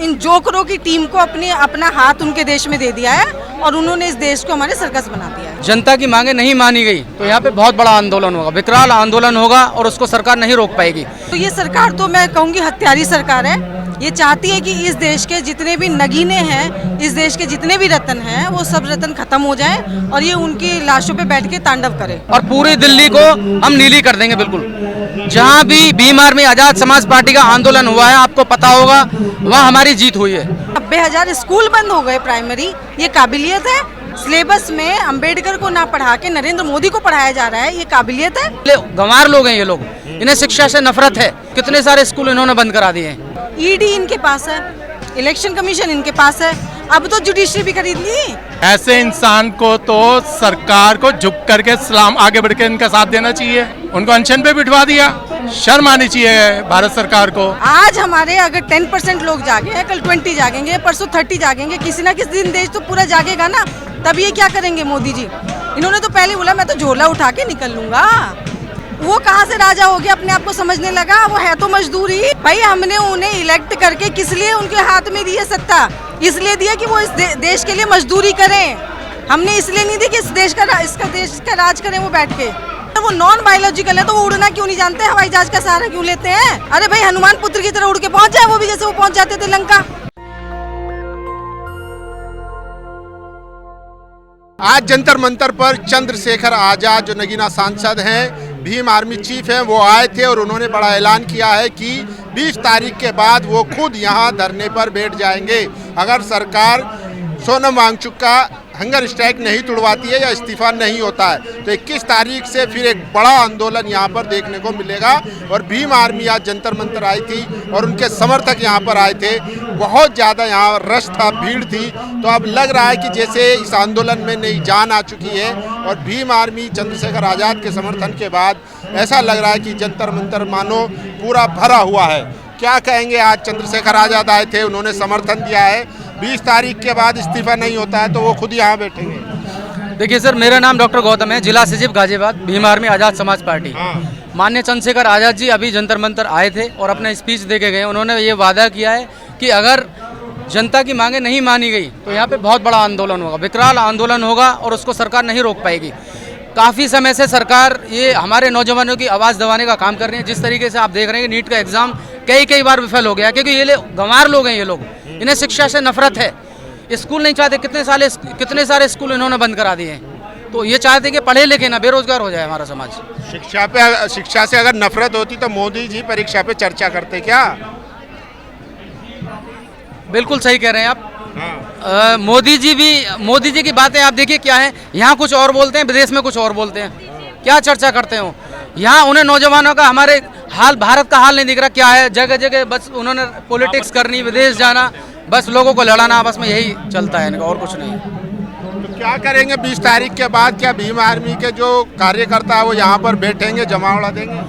इन जोकरों की टीम को अपना हाथ उनके देश में दे दिया है और उन्होंने इस देश को हमारे सर्कस बना दिया है। जनता की मांगे नहीं मानी गई तो यहाँ पे बहुत बड़ा आंदोलन होगा, विकराल आंदोलन होगा और उसको सरकार नहीं रोक पाएगी। तो ये सरकार तो मैं कहूँगी हत्यारी सरकार है। ये चाहती है कि इस देश के जितने भी नगीने हैं, इस देश के जितने भी रत्न हैं, वो सब रत्न खत्म हो जाएं और ये उनकी लाशों पे बैठ के तांडव करे और पूरी दिल्ली को हम नीली कर देंगे। बिल्कुल जहाँ भी भीम आर्मी आजाद समाज पार्टी का आंदोलन हुआ है, आपको पता होगा, वहाँ हमारी जीत हुई है। 90,000 स्कूल बंद हो गए प्राइमरी, ये काबिलियत है? सिलेबस में अंबेडकर को ना पढ़ा के नरेंद्र मोदी को पढ़ाया जा रहा है, ये काबिलियत है? गंवार लोग हैं ये लोग, इन्हें शिक्षा से नफरत है। कितने सारे स्कूल इन्होंने बंद करा दिए हैं। ईडी इनके पास है, इलेक्शन कमीशन इनके पास है, अब तो जुडिशरी भी खरीद ली। ऐसे इंसान को तो सरकार को झुक करके सलाम आगे बढ़ के इनका साथ देना चाहिए। उनको अनशन पे बिठवा दिया, शर्म आनी चाहिए भारत सरकार को। आज हमारे अगर 10% लोग जागे हैं, कल 20 जागेंगे, परसों 30 जागेंगे, किसी ना किसी दिन देश तो पूरा जागेगा ना। तब ये क्या करेंगे मोदी जी? इन्होंने तो पहले बोला मैं तो झोला उठा के निकल लूंगा। वो कहाँ से राजा हो गया, अपने आप को समझने लगा? वो है तो मजदूर ही। भाई हमने उन्हें इलेक्ट करके किस लिए उनके हाथ में दी है सत्ता? इसलिए दिया कि वो इस देश के लिए मजदूरी करें। हमने इसलिए नहीं दी कि इसका देश का राज करें वो बैठ के। तो वो नॉन बायोलॉजिकल है तो वो उड़ना क्यों नहीं जानते? हवाई जहाज का सहारा क्यों लेते हैं? अरे भाई हनुमान पुत्र की तरह उड़ के पहुंच जाए वो भी, जैसे वो पहुंच जाते थे लंका। आज जंतर मंतर पर चंद्रशेखर आजाद जो नगीना सांसद हैं, भीम आर्मी चीफ हैं, वो आए थे और उन्होंने बड़ा ऐलान किया है कि 20 तारीख के बाद वो खुद यहाँ धरने पर बैठ जाएंगे। अगर सरकार सोनम वांगचुक का हंगर स्ट्राइक नहीं तुड़वाती है या इस्तीफा नहीं होता है तो 21 तारीख से फिर एक बड़ा आंदोलन यहाँ पर देखने को मिलेगा। और भीम आर्मी आज जंतर मंतर आई थी और उनके समर्थक यहाँ पर आए थे, बहुत ज़्यादा यहाँ रश था, भीड़ थी। तो अब लग रहा है कि जैसे इस आंदोलन में नई जान आ चुकी है और भीम आर्मी चंद्रशेखर आज़ाद के समर्थन के बाद ऐसा लग रहा है कि जंतर मंतर मानो पूरा भरा हुआ है। क्या कहेंगे? आज चंद्रशेखर आज़ाद आए थे, उन्होंने समर्थन दिया है, 20 तारीख के बाद इस्तीफा नहीं होता है तो वो खुद यहाँ बैठेंगे। देखिए सर, मेरा नाम डॉक्टर गौतम है, जिला सचिव गाजियाबाद, भीम आर्मी आजाद समाज पार्टी। माननीय चंद्रशेखर आजाद जी अभी जंतर मंतर आए थे और अपना स्पीच दे के गए। उन्होंने ये वादा किया है कि अगर जनता की मांगे नहीं मानी गई तो यहाँ पे बहुत बड़ा आंदोलन होगा, विकराल आंदोलन होगा और उसको सरकार नहीं रोक पाएगी। काफ़ी समय से सरकार ये हमारे नौजवानों की आवाज़ दबाने का काम कर रही है। जिस तरीके से आप देख रहे हैं नीट का एग्ज़ाम कई बार विफल हो गया, क्योंकि ये गंवार लोग हैं ये लोग, इन्हें शिक्षा से नफरत है। स्कूल नहीं चाहते, कितने सारे स्कूल इन्होंने बंद करा दिए हैं। तो ये चाहते हैं कि पढ़े लिखे ना बेरोजगार हो जाए हमारा समाज। शिक्षा से अगर नफरत होती तो मोदी जी परीक्षा पे चर्चा करते क्या? बिल्कुल सही कह रहे हैं आप। मोदी जी की बातें आप देखिए क्या है, यहाँ कुछ और बोलते हैं, विदेश में कुछ और बोलते हैं। क्या चर्चा करते हो? यहाँ उन्हें नौजवानों का, हमारे हाल, भारत का हाल नहीं दिख रहा क्या है? जगह जगह बस उन्होंने पॉलिटिक्स करनी, विदेश जाना, बस लोगों को लड़ाना, बस में यही चलता है इनका, और कुछ नहीं। तो क्या करेंगे 20 तारीख के बाद? क्या भीम आर्मी के जो कार्यकर्ता है वो यहाँ पर बैठेंगे, जमा उड़ा देंगे?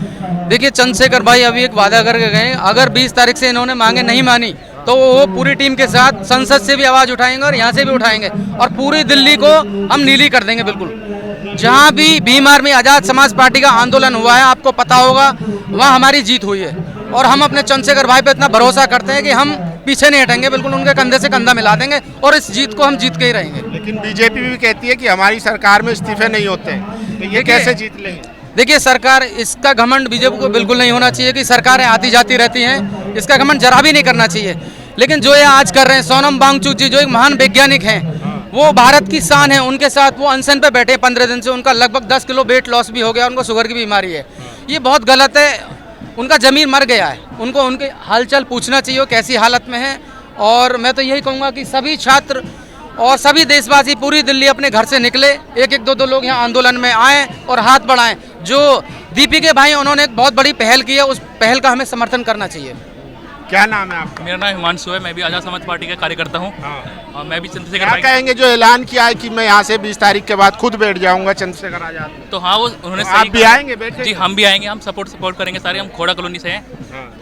देखिए चंद्रशेखर भाई अभी एक वादा करके गए, अगर 20 तारीख से इन्होंने मांगे नहीं मानी तो वो पूरी टीम के साथ संसद से भी आवाज़ उठाएंगे और यहाँ से भी उठाएंगे और पूरी दिल्ली को हम नीली कर देंगे। बिल्कुल जहाँ भी भीम आर्मी आजाद समाज पार्टी का आंदोलन हुआ है, आपको पता होगा, वहाँ हमारी जीत हुई है। और हम अपने चंद्रशेखर भाई पे इतना भरोसा करते हैं कि हम पीछे नहीं हटेंगे, बिल्कुल उनके कंधे से कंधा मिला देंगे और इस जीत को हम जीत के ही रहेंगे। लेकिन बीजेपी भी कहती है कि हमारी सरकार में इस्तीफे नहीं होते, तो ये कैसे जीत लेंगे? देखिए सरकार, इसका घमंड बीजेपी को बिल्कुल नहीं होना चाहिए कि सरकारें आती जाती रहती हैं, इसका घमंड जरा भी नहीं करना चाहिए। लेकिन जो ये आज कर रहे हैं, सोनम वांगचुक जी जो एक महान वैज्ञानिक हैं, वो भारत की शान है, उनके साथ वो अनशन पे बैठे 15 दिन से, उनका लगभग 10 किलो वेट लॉस भी हो गया, उनको शुगर की बीमारी है। ये बहुत गलत है, उनका जमीर मर गया है, उनको उनके हालचाल पूछना चाहिए कैसी हालत में है। और मैं तो यही कहूँगा कि सभी छात्र और सभी देशवासी, पूरी दिल्ली अपने घर से निकले, एक एक दो लोग यहाँ आंदोलन में आएँ और हाथ बढ़ाएं। जो दीपी के भाई उन्होंने एक बहुत बड़ी पहल की है, उस पहल का हमें समर्थन करना चाहिए। क्या नाम है आपका? मेरा नाम हिमांशु है, मैं भी आजाद समाज पार्टी का कार्यकर्ता हूँ। और मैं भी चंद्रशेखर क्या कहेंगे जो ऐलान किया है कि मैं यहाँ से 20 तारीख के बाद खुद बैठ जाऊंगा चंद्रशेखर आजाद में? तो हाँ, वो उन्होंने आप भी आएंगे बैठे? जी हम भी आएंगे, हम सपोर्ट करेंगे सारे, हम खोड़ा कॉलोनी से हैं।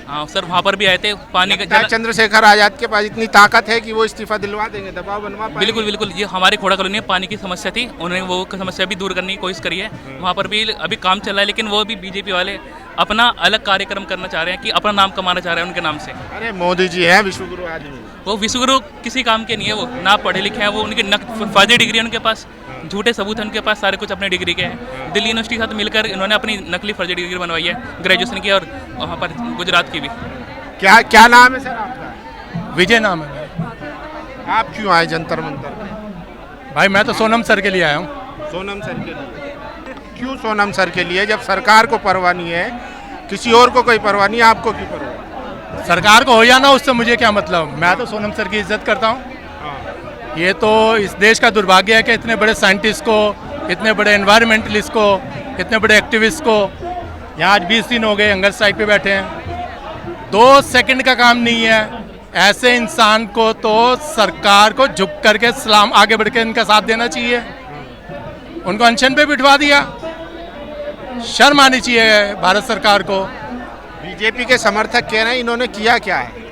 हाँ सर, वहाँ पर भी आए थे पानी का क्या चंद्रशेखर आजाद के पास इतनी ताकत है कि वो इस्तीफा दिलवा देंगे, दबाव बनवा पाएंगे? बिल्कुल बिल्कुल, ये हमारे खोड़ा कॉलोनी में पानी की समस्या थी, उन्होंने वो समस्या भी दूर करने की कोशिश करी है। वहाँ पर भी अभी काम चल रहा है, लेकिन वो भी बीजेपी वाले अपना अलग कार्यक्रम करना चाह रहे हैं कि अपना नाम कमाना चाह रहे हैं उनके नाम से। अरे मोदी जी हैं विश्वगुरु आदमी। वो विश्वगुरु किसी काम के नहीं है, वो ना पढ़े लिखे हैं, वो उनकी फर्जी डिग्री है उनके पास, झूठे सबूत हैं उनके पास, सारे कुछ अपने डिग्री के हैं। दिल्ली यूनिवर्सिटी के साथ मिलकर इन्होंने अपनी नकली फर्जी डिग्री बनवाई है, ग्रेजुएशन की और वहाँ पर गुजरात की भी। क्या क्या नाम है सर आपका? विजय नाम है मेरा। आप क्यों आए जंतर मंतर पे? भाई मैं तो सोनम सर के लिए आया हूँ। सोनम सर के लिए? क्यों सोनम सर के लिए? जब सरकार को परवाह नहीं है, किसी और को कोई परवाह नहीं, आपको क्यों परवाह? सरकार को हो जाना उससे मुझे क्या मतलब, मैं तो सोनम सर की इज्जत करता हूँ। ये तो इस देश का दुर्भाग्य है कि इतने बड़े साइंटिस्ट को, इतने बड़े एनवायरमेंटलिस्ट को, इतने बड़े एक्टिविस्ट को यहाँ आज 20 दिन हो गए हंगर स्ट्राइक पे बैठे हैं। 2 सेकंड का काम नहीं है। ऐसे इंसान को तो सरकार को झुक करके सलाम आगे बढ़ के इनका साथ देना चाहिए। उनको अनशन पे बिठवा दिया, शर्म आनी चाहिए भारत सरकार को। बीजेपी के समर्थक कह रहे हैं इन्होंने किया क्या है?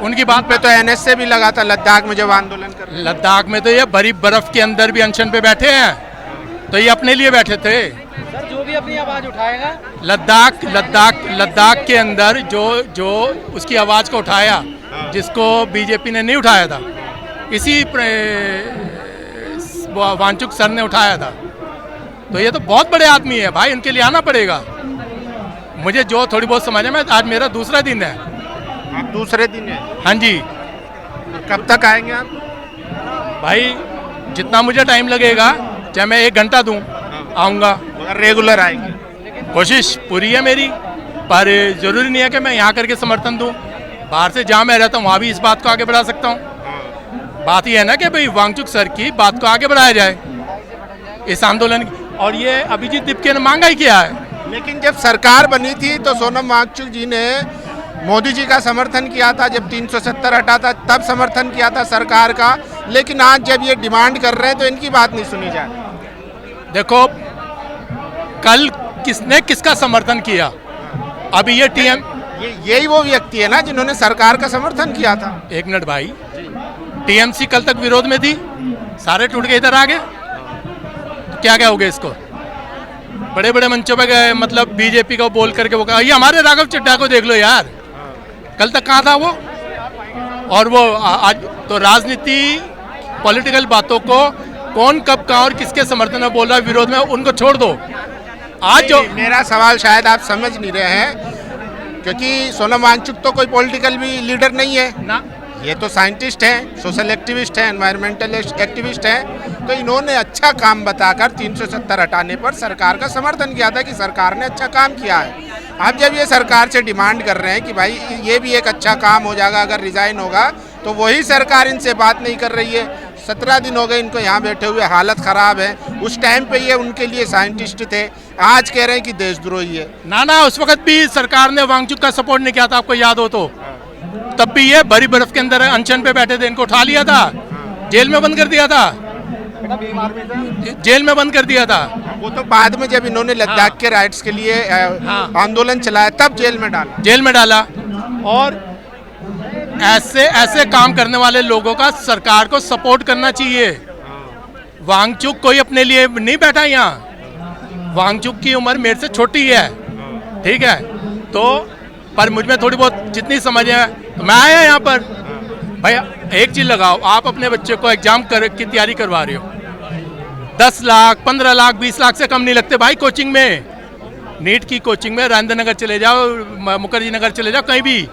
उनकी बात पे तो एनएस से भी लगा था लद्दाख में जब आंदोलन कर रहे थे। लद्दाख में तो ये भरी बर्फ के अंदर भी अनशन पे बैठे हैं, तो ये अपने लिए बैठे थे। सर जो भी अपनी आवाज उठाएगा, लद्दाख के अंदर जो उसकी आवाज को उठाया, जिसको बीजेपी ने नहीं उठाया था, इसी वांचुक सर ने उठाया था। तो ये तो बहुत बड़े आदमी है भाई, इनके लिए आना पड़ेगा। मुझे जो थोड़ी बहुत समझ में, आज मेरा दूसरा दिन है। आप दूसरे दिन है? हाँ जी। कब तक आएंगे आप? भाई जितना मुझे टाइम लगेगा, चाहे मैं 1 घंटा दूं, आऊँगा। मगर रेगुलर आएंगे? कोशिश पूरी है मेरी, पर जरूरी नहीं है कि मैं यहाँ करके समर्थन दूं। बाहर से जहाँ मैं रहता हूँ वहाँ भी इस बात को आगे बढ़ा सकता हूँ। बात यह है ना कि भाई वांगचुक सर की बात को आगे बढ़ाया जाए इस आंदोलन की। और ये अभिजीत दीपके ने मांगा ही किया है। लेकिन जब सरकार बनी थी तो सोनम वांगचुक जी ने मोदी जी का समर्थन किया था, जब 370 हटा था तब समर्थन किया था सरकार का। लेकिन आज जब ये डिमांड कर रहे हैं तो इनकी बात नहीं सुनी जा रही। देखो कल किसने किसका समर्थन किया? अभी ये टीएम, यही वो व्यक्ति है ना जिन्होंने सरकार का समर्थन किया था। 1 मिनट भाई, टीएमसी कल तक विरोध में थी, सारे टूट के इधर आ गए, तो क्या क्या हो गया इसको? बड़े बड़े मंचों पे गए, मतलब बीजेपी को बोल करके वो कहा, ये हमारे राघव चड्ढा को देख लो यार, कल तक कहाँ था वो? और वो आज तो राजनीति, पॉलिटिकल बातों को कौन कब कहाँ और किसके समर्थन में बोल रहा है, विरोध में, उनको छोड़ दो। आज जो मेरा सवाल शायद आप समझ नहीं रहे हैं, क्योंकि सोनम वांगचुक तो कोई पॉलिटिकल भी लीडर नहीं है ना, ये तो साइंटिस्ट हैं, सोशल एक्टिविस्ट हैं, एनवायरमेंटल एक्टिविस्ट हैं। तो इन्होंने अच्छा काम बताकर 370 हटाने पर सरकार का समर्थन किया था कि सरकार ने अच्छा काम किया है। अब जब ये सरकार से डिमांड कर रहे हैं कि भाई ये भी एक अच्छा काम हो जाएगा अगर रिजाइन होगा, तो वही सरकार इनसे बात नहीं कर रही है। 17 दिन हो गए इनको यहाँ बैठे हुए, हालत ख़राब है। उस टाइम पे ये उनके लिए साइंटिस्ट थे, आज कह रहे हैं कि देशद्रोही है। ना उस वक्त भी सरकार ने वांगचुक का सपोर्ट नहीं किया था, आपको याद हो तो। तब भी ये भरी बर्फ के अंदर अनशन पे बैठे थे, इनको उठा लिया था, जेल में बंद कर दिया था, जेल में बंद कर दिया था। वो तो बाद में जब इन्होंने लद्दाख के राइट्स के लिए आंदोलन चलाया तब जेल में डाला। और ऐसे काम करने वाले लोगों का सरकार को सपोर्ट करना चाहिए। वांगचुक कोई अपने लिए नहीं बैठा यहाँ, वांगचुक की उम्र मेरे से छोटी है, ठीक है, तो पर मुझ में थोड़ी बहुत जितनी समझ है, तो मैं आया यहाँ पर। भाई एक चीज लगाओ, आप अपने बच्चे को एग्जाम की तैयारी करवा रहे हो, 10 लाख 15 लाख 20 लाख से कम नहीं लगते भाई कोचिंग में। नीट की कोचिंग में राजेंद्र नगर चले जाओ, मुखर्जी नगर चले जाओ, कहीं भी।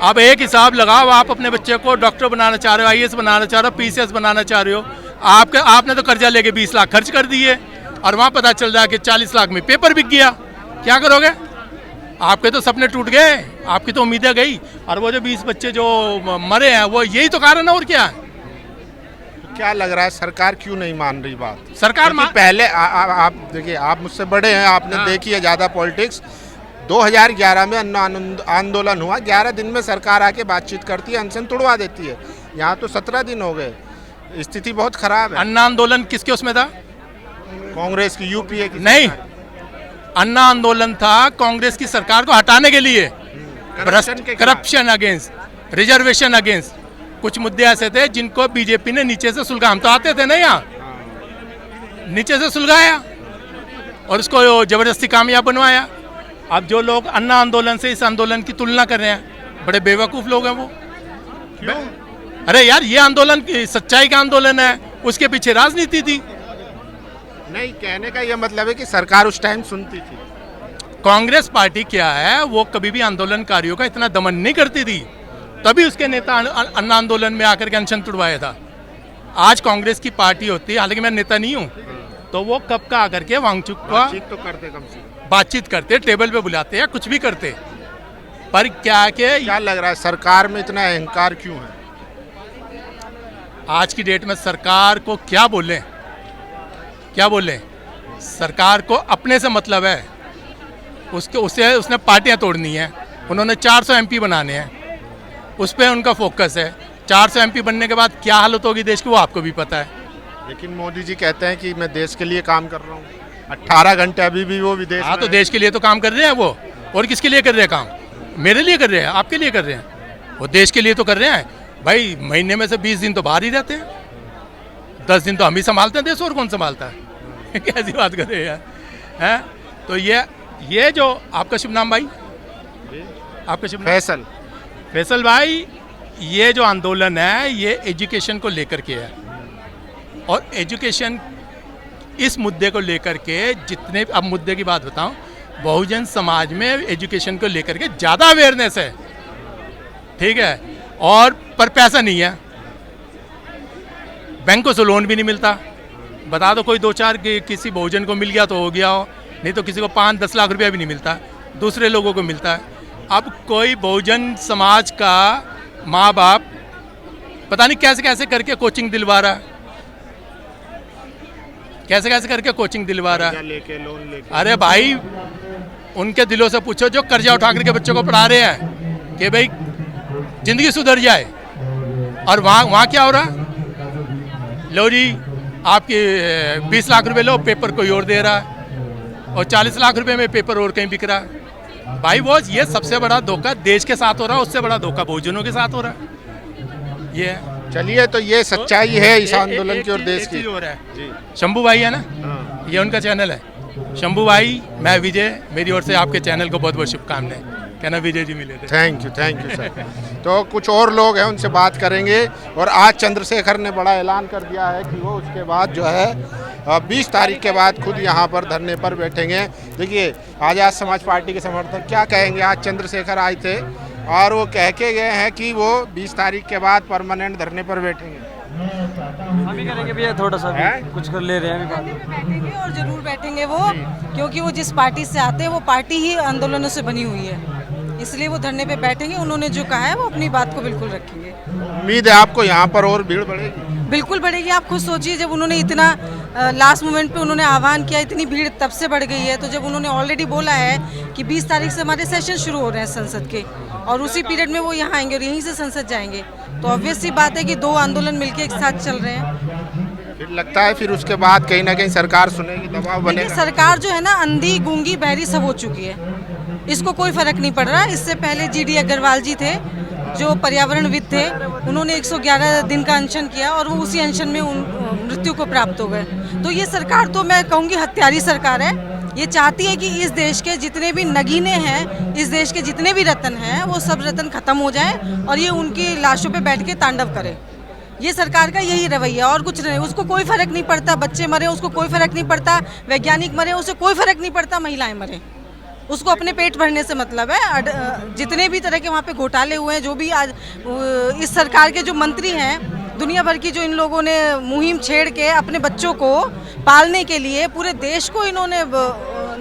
अब एक हिसाब लगाओ, आप अपने बच्चे को डॉक्टर बनाना चाह रहे हो, IAS बनाना चाह रहे हो, PCS बनाना चाह रहे हो, आपने तो कर्जा लेके 20 लाख खर्च कर दिए, और वहाँ पता चल रहा है कि 40 लाख में पेपर बिक गया। क्या करोगे? आपके तो सपने टूट गए, आपकी तो उम्मीदें गई, और वो जो 20 बच्चे जो मरे हैं वो यही तो कारण है, और क्या? क्या लग रहा है सरकार क्यों नहीं मान रही बात? सरकार पहले आप देखिए, आप मुझसे बड़े हैं, आपने देखी है ज़्यादा पॉलिटिक्स। 2011 में अन्न आंदोलन हुआ, 11 दिन में सरकार आके बातचीत करती है, अनशन तुड़वा देती है। यहाँ तो 17 दिन हो गए, स्थिति बहुत खराब है। अन्ना आंदोलन किसके उसमें था? कांग्रेस की, UPA की नहीं, अन्ना आंदोलन था कांग्रेस की सरकार को हटाने के लिए। करप्शन अगेंस्ट, रिजर्वेशन अगेंस्ट, कुछ मुद्दे ऐसे थे जिनको बीजेपी ने नीचे से सुलझाया। हम तो आते थे ना यहाँ, नीचे से सुलझाया और उसको जबरदस्ती कामयाब बनवाया। अब जो लोग अन्ना आंदोलन से इस आंदोलन की तुलना कर रहे हैं, बड़े बेवकूफ लोग हैं वो। अरे यार, ये आंदोलन सच्चाई का आंदोलन है, उसके पीछे राजनीति थी। नहीं, कहने का यह मतलब है कि सरकार उस टाइम सुनती थी। कांग्रेस पार्टी क्या है, वो कभी भी आंदोलनकारियों का इतना दमन नहीं करती थी, तभी उसके नेता अन्ना आंदोलन में आकर के अनशन तुड़वाया था। आज कांग्रेस की पार्टी होती है, हालांकि मैं नेता नहीं हूँ, तो वो कब का आकर के वांगचुक का बातचीत तो करते, कम से कम बातचीत करते, टेबल पे बुलाते या कुछ भी करते। पर क्या लग रहा है सरकार में इतना अहंकार क्यों है? आज की डेट में सरकार को क्या बोलें, सरकार को अपने से मतलब है। उसने पार्टियां तोड़नी है, उन्होंने 400 एमपी बनाने हैं, उस पर उनका फोकस है। 400 एमपी बनने के बाद क्या हालत होगी देश की, वो आपको भी पता है। लेकिन मोदी जी कहते हैं कि मैं देश के लिए काम कर रहा हूँ। 18 घंटे अभी भी वो विदेश हाँ, में तो देश के लिए तो काम कर रहे हैं वो, और किसके लिए कर रहे हैं काम? मेरे लिए कर रहे हैं, आपके लिए कर रहे हैं, वो देश के लिए तो कर रहे हैं भाई। महीने में से 20 दिन तो बाहर ही रहते हैं, 10 दिन तो हम ही संभालते हैं देश, और कौन संभालता है? कैसी बात कर रहे हैं? तो ये जो आपका शुभ नाम भाई, आपका शुभ नाम? फैसल भाई, ये जो आंदोलन है ये एजुकेशन को लेकर के है, और एजुकेशन इस मुद्दे को लेकर के जितने, अब मुद्दे की बात बताऊं, बहुजन समाज में एजुकेशन को लेकर के ज़्यादा अवेयरनेस है, ठीक है, और पर पैसा नहीं है, बैंकों से लोन भी नहीं मिलता। बता दो कोई 2-4 किसी बहुजन को मिल गया तो हो गया हो, नहीं तो किसी को 5-10 लाख रुपया भी नहीं मिलता, दूसरे लोगों को मिलता है। अब कोई बहुजन समाज का माँ बाप पता नहीं कैसे कैसे करके कोचिंग दिलवा रहा है, कैसे कैसे करके कोचिंग दिलवा रहा है, लोन लेके। अरे भाई, उनके दिलों से पूछो जो कर्जा उठा करके बच्चों को पढ़ा रहे हैं कि भाई जिंदगी सुधर जाए, और वहाँ क्या हो रहा? लो जी, आपके 20 लाख रुपए लो, पेपर कोई और दे रहा है, और 40 लाख रुपए में पेपर और कहीं बिक रहा है। भाई वो ये सबसे बड़ा धोखा देश के साथ हो रहा है, उससे बड़ा धोखा बहुजनों के साथ हो रहा है। ये चलिए, तो ये सच्चाई है इस आंदोलन की और देश की। हो रहा है, शंभू भाई है ना, ये उनका चैनल है। शंभू भाई, मैं विजय, मेरी ओर से आपके चैनल को बहुत बहुत शुभकामनाएं। कहना विजय जी मिले थे। Thank you sir. तो कुछ और लोग हैं, उनसे बात करेंगे। और आज चंद्रशेखर ने बड़ा ऐलान कर दिया है कि वो उसके बाद जो है 20 तारीख के बाद खुद यहाँ पर धरने पर बैठेंगे। देखिए, आज़ाद समाज पार्टी के समर्थक क्या कहेंगे। आज चंद्रशेखर आए थे और वो कह के गए हैं कि वो 20 तारीख के बाद परमानेंट धरने पर बैठेंगे। हम भी करेंगे भैया, थोड़ा सा कुछ कर ले रहे हैं अभी। बैठेंगे और जरूर बैठेंगे वो, क्योंकि वो जिस पार्टी से आते हैं वो पार्टी ही आंदोलनों से बनी हुई है, इसलिए वो धरने पे बैठेंगे। उन्होंने जो कहा है वो अपनी बात को बिल्कुल रखेंगे। उम्मीद है आपको यहाँ पर और भीड़ बढ़ेगी? बिल्कुल बढ़ेगी। आप खुद सोचिए, जब उन्होंने इतना लास्ट मोमेंट पे उन्होंने आह्वान किया, इतनी भीड़ तब से बढ़ गई है। तो जब उन्होंने ऑलरेडी बोला है कि 20 तारीख से हमारे सेशन शुरू हो रहे हैं संसद के, और उसी पीरियड में वो यहाँ आएंगे और यहीं से संसद जाएंगे, तो ऑब्वियस सी बात है कि 2 आंदोलन मिलके एक साथ चल रहे हैं। फिर लगता है फिर उसके बाद कहीं ना कहीं सरकार सुनेगी, दबाव बनेगा। सरकार जो है ना, अंधी गूंगी बहरी सब हो चुकी है, इसको कोई फर्क नहीं पड़ रहा। इससे पहले GD अग्रवाल जी थे जो पर्यावरणविद थे, उन्होंने 111 दिन का अनशन किया और वो उसी अनशन में मृत्यु को प्राप्त हो गए। तो ये सरकार तो मैं कहूँगी हत्यारी सरकार है। ये चाहती है कि इस देश के जितने भी नगीने हैं, इस देश के जितने भी रत्न हैं, वो सब रत्न खत्म हो जाए और ये उनकी लाशों पे बैठ के तांडव करे। ये सरकार का यही रवैया, और कुछ नहीं। उसको कोई फर्क नहीं पड़ता बच्चे मरे, उसको कोई फर्क नहीं पड़ता वैज्ञानिक मरे, उसे कोई फर्क नहीं पड़ता महिलाएं मरे, उसको अपने पेट भरने से मतलब है। जितने भी तरह के वहाँ पे घोटाले हुए हैं, जो भी आज इस सरकार के जो मंत्री हैं, दुनिया भर की जो इन लोगों ने मुहिम छेड़ के अपने बच्चों को पालने के लिए पूरे देश को इन्होंने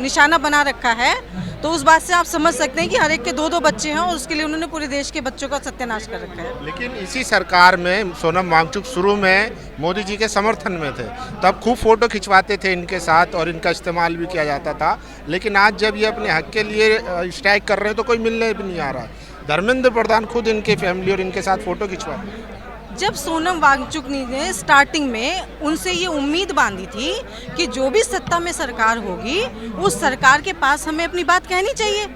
निशाना बना रखा है, तो उस बात से आप समझ सकते हैं कि हर एक के 2-2 बच्चे हैं और उसके लिए उन्होंने पूरे देश के बच्चों का सत्यानाश कर रखा है। लेकिन इसी सरकार में सोनम वांगचुक शुरू में मोदी जी के समर्थन में थे, तब खूब फोटो खिंचवाते थे इनके साथ और इनका इस्तेमाल भी किया जाता था। लेकिन आज जब ये अपने हक के लिए स्ट्राइक कर रहे हैं तो कोई मिलने भी नहीं आ रहा। धर्मेंद्र प्रधान खुद इनके फैमिली और इनके साथ फोटो खिंचवाते हैं। जब सोनम वांगचुक ने स्टार्टिंग में उनसे ये उम्मीद बांधी थी कि जो भी सत्ता में सरकार होगी, उस सरकार के पास हमें अपनी बात कहनी चाहिए,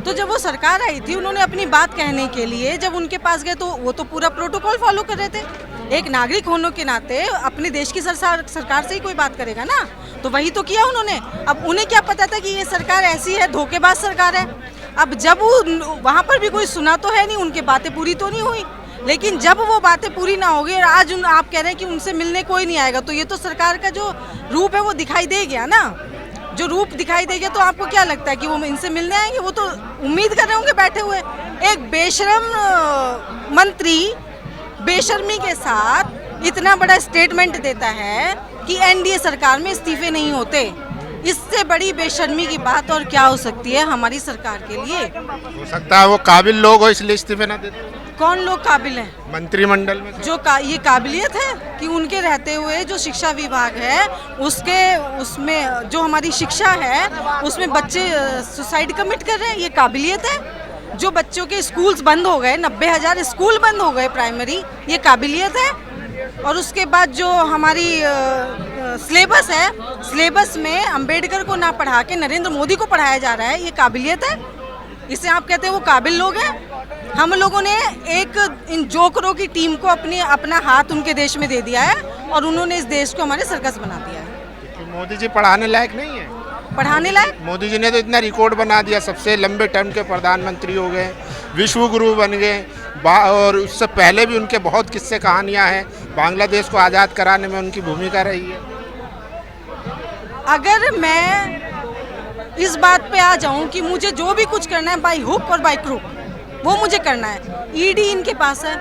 तो जब वो सरकार आई थी, उन्होंने अपनी बात कहने के लिए जब उनके पास गए तो वो तो पूरा प्रोटोकॉल फॉलो कर रहे थे। एक नागरिक होने के नाते अपने देश की सरकार से ही कोई बात करेगा ना, तो वही तो किया उन्होंने। अब उन्हें क्या पता था कि ये सरकार ऐसी है, धोखेबाज सरकार है। अब जब वहाँ पर भी कोई सुना तो है नहीं, उनकी बातें पूरी तो नहीं हुई, लेकिन जब वो बातें पूरी ना होगी और आज आप कह रहे हैं कि उनसे मिलने कोई नहीं आएगा, तो ये तो सरकार का जो रूप है वो दिखाई दे गया ना। जो रूप दिखाई देगा तो आपको क्या लगता है कि वो इनसे मिलने आएंगे? वो तो उम्मीद कर रहे होंगे बैठे हुए। एक बेशरम मंत्री बेशर्मी के साथ इतना बड़ा स्टेटमेंट देता है कि एनडीए सरकार में इस्तीफे नहीं होते। इससे बड़ी बेशर्मी की बात और क्या हो सकती है हमारी सरकार के लिए? हो सकता है वो काबिल लोग हो इसलिए इस्तीफे ना देते। कौन लोग काबिल हैं? मंत्रिमंडल में जो ये काबिलियत है कि उनके रहते हुए जो शिक्षा विभाग है उसमें जो हमारी शिक्षा है उसमें बच्चे सुसाइड कमिट कर रहे हैं, ये काबिलियत है? जो बच्चों के स्कूल्स बंद हो गए, 90,000 स्कूल बंद हो गए प्राइमरी, ये काबिलियत है? और उसके बाद जो हमारी सिलेबस है, सिलेबस में अंबेडकर को ना पढ़ा के नरेंद्र मोदी को पढ़ाया जा रहा है, ये काबिलियत है? इसे आप कहते हैं वो काबिल लोग हैं? हम लोगों ने एक इन जोकरों की टीम को अपना हाथ उनके देश में दे दिया है और उन्होंने इस देश को हमारे सर्कस बना दिया है। मोदी जी पढ़ाने लायक नहीं है? पढ़ाने लायक? मोदी जी ने तो इतना रिकॉर्ड बना दिया, सबसे लंबे टर्म के प्रधानमंत्री हो गए, विश्व गुरु बन गए, और उससे पहले भी उनके बहुत किस्से कहानियां हैं। बांग्लादेश को आज़ाद कराने में उनकी भूमिका रही है। अगर मैं इस बात पे आ जाऊं कि मुझे जो भी कुछ करना है बाय हुक और बाय क्रुक वो मुझे करना है, ईडी इनके पास है,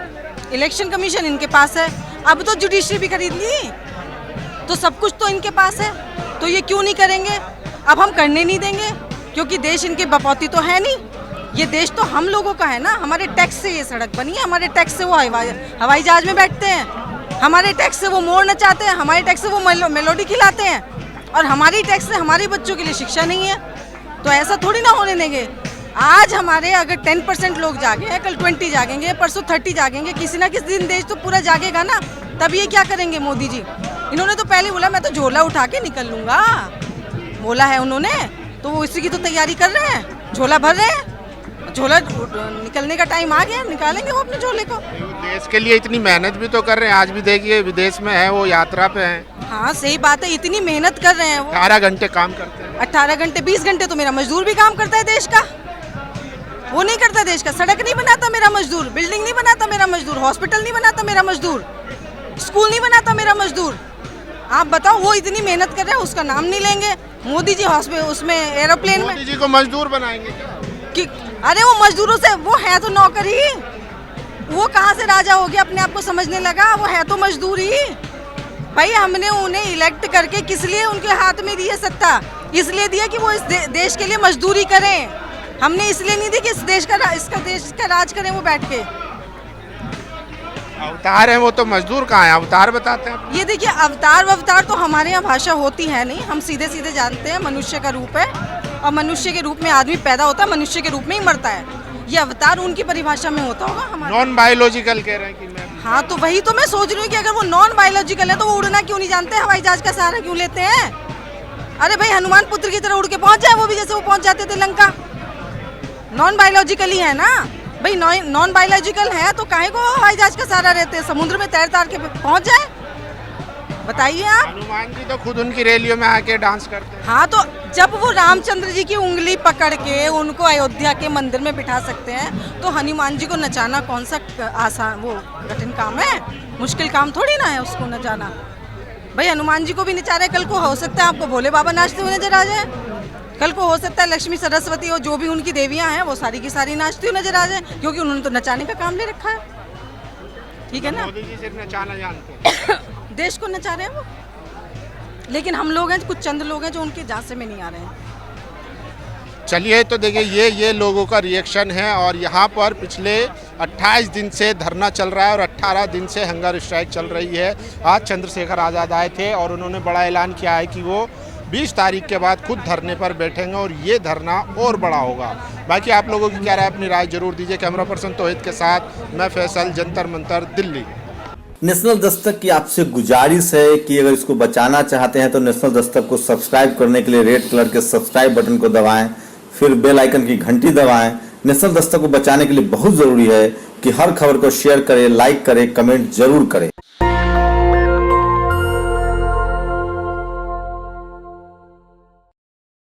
इलेक्शन कमीशन इनके पास है, अब तो जुडिशरी भी खरीद ली, तो सब कुछ तो इनके पास है, तो ये क्यों नहीं करेंगे? अब हम करने नहीं देंगे क्योंकि देश इनके बपौती तो है नहीं, ये देश तो हम लोगों का है ना। हमारे टैक्स से ये सड़क बनी है, हमारे टैक्स से वो हवाई जहाज में बैठते हैं, हमारे टैक्स से वो मोर नचाते हैं, हमारे टैक्स से वो मेलोडी खिलाते हैं, और हमारी टैक्स से हमारे बच्चों के लिए शिक्षा नहीं है। तो ऐसा थोड़ी ना होने देंगे। आज हमारे अगर 10% लोग जागे हैं, कल 20 जागेंगे, परसों 30 जागेंगे, किसी ना किसी दिन देश तो पूरा जागेगा ना। तब ये क्या करेंगे मोदी जी? इन्होंने तो पहले बोला मैं तो झोला उठा के निकल लूँगा, बोला है उन्होंने, तो वो इसी की तो तैयारी कर रहे हैं, झोला भर रहे हैं। झोला निकलने का टाइम आ गया, निकालेंगे वो अपने झोले को। देश के लिए इतनी मेहनत भी तो कर रहे हैं, आज भी देखिए विदेश में है, वो यात्रा पे हैं। हाँ सही बात है, इतनी मेहनत कर रहे हैं वो। 18 घंटे काम करते हैं। 18 घंटे 20 घंटे तो मेरा मजदूर भी काम करता है देश का, वो नहीं करता देश का। सड़क नहीं बनाता मेरा मजदूर, बिल्डिंग नहीं बनाता मेरा मजदूर, हॉस्पिटल नहीं बनाता मेरा मजदूर, स्कूल नहीं बनाता मेरा मजदूर। आप बताओ, वो इतनी मेहनत कर रहे हैं, उसका नाम नहीं लेंगे मोदी जी। उसमें एरोप्लेन में मोदी जी को मजदूर बनाएंगे कि अरे वो मजदूरों से, वो है तो नौकर ही, वो कहाँ से राजा हो गया अपने आप को समझने लगा? वो है तो मजदूर ही भाई। हमने उन्हें इलेक्ट करके किस लिए उनके हाथ में दी है सत्ता? इसलिए दिया कि वो इस देश के लिए मजदूरी करें। हमने इसलिए नहीं दी कि इसका देश का राज करें वो बैठ के। अवतार है वो, तो मजदूर कहाँ है? अवतार बताते हैं। ये देखिए, अवतार तो हमारे यहाँ भाषा होती है नहीं, हम सीधे सीधे जानते हैं मनुष्य का रूप है, और मनुष्य के रूप में आदमी पैदा होता है, मनुष्य के रूप में ही मरता है। ये अवतार उनकी परिभाषा में होता होगा, हमारे नॉन बायोलॉजिकल कह रहे हैं कि मैं। हाँ तो वही तो मैं सोच रही हूँ कि अगर वो नॉन बायोलॉजिकल है तो वो उड़ना क्यों नहीं जानते, हवाई जहाज का सहारा क्यों लेते हैं? अरे भाई, हनुमान पुत्र की तरह उड़ के पहुंच जाए वो भी, जैसे वो पहुंच जाते थे लंका। नॉन बायोलॉजिकल ही है ना भाई, नॉन बायोलॉजिकल है तो काहे को हवाई जहाज का सहारा रहते हैं? समुद्र में तैर तार के पहुंच जाए, बताइए आप। हनुमान जी तो खुद उनकी रैलियों में आके डांस करते हैं। हाँ तो जब वो रामचंद्र जी की उंगली पकड़ के उनको अयोध्या के मंदिर में बिठा सकते हैं, तो हनुमान जी को नचाना कौन सा आसान, वो कठिन काम है? मुश्किल काम थोड़ी ना है उसको नचाना। भाई हनुमान जी को भी नचा रहे, कल को हो सकता है आपको भोले बाबा नाचते हुए नजर आ जाए, कल को हो सकता है लक्ष्मी सरस्वती और जो भी उनकी देवियां हैं वो सारी की सारी नाचती हुई नजर आ जाए, क्योंकि उन्होंने तो नचाने का काम ले रखा है। ठीक है ना? मोदी जी सिर्फ नचाना जानते हैं। देश को नचा रहे हैं वो, लेकिन हम लोग हैं, कुछ चंद लोग हैं जो उनके झांसे में नहीं आ रहे हैं। चलिए, तो देखिए ये लोगों का रिएक्शन है, और यहाँ पर पिछले 28 दिन से धरना चल रहा है और 18 दिन से हंगर स्ट्राइक चल रही है। आज चंद्रशेखर आज़ाद आए थे और उन्होंने बड़ा ऐलान किया है कि वो 20 तारीख के बाद खुद धरने पर बैठेंगे और ये धरना और बड़ा होगा। बाकी आप लोगों की क्या राय, अपनी राय जरूर दीजिए। कैमरा पर्सन तौहीद के साथ मैं फैसल, जंतर मंतर, दिल्ली। नेशनल दस्तक की आपसे गुजारिश है कि अगर इसको बचाना चाहते हैं तो नेशनल दस्तक को सब्सक्राइब करने के लिए रेड कलर के सब्सक्राइब बटन को दबाएं, फिर बेल आइकन की घंटी दबाएं। नेशनल दस्तक को बचाने के लिए बहुत जरूरी है कि हर खबर को शेयर करें, लाइक करें, कमेंट जरूर करें।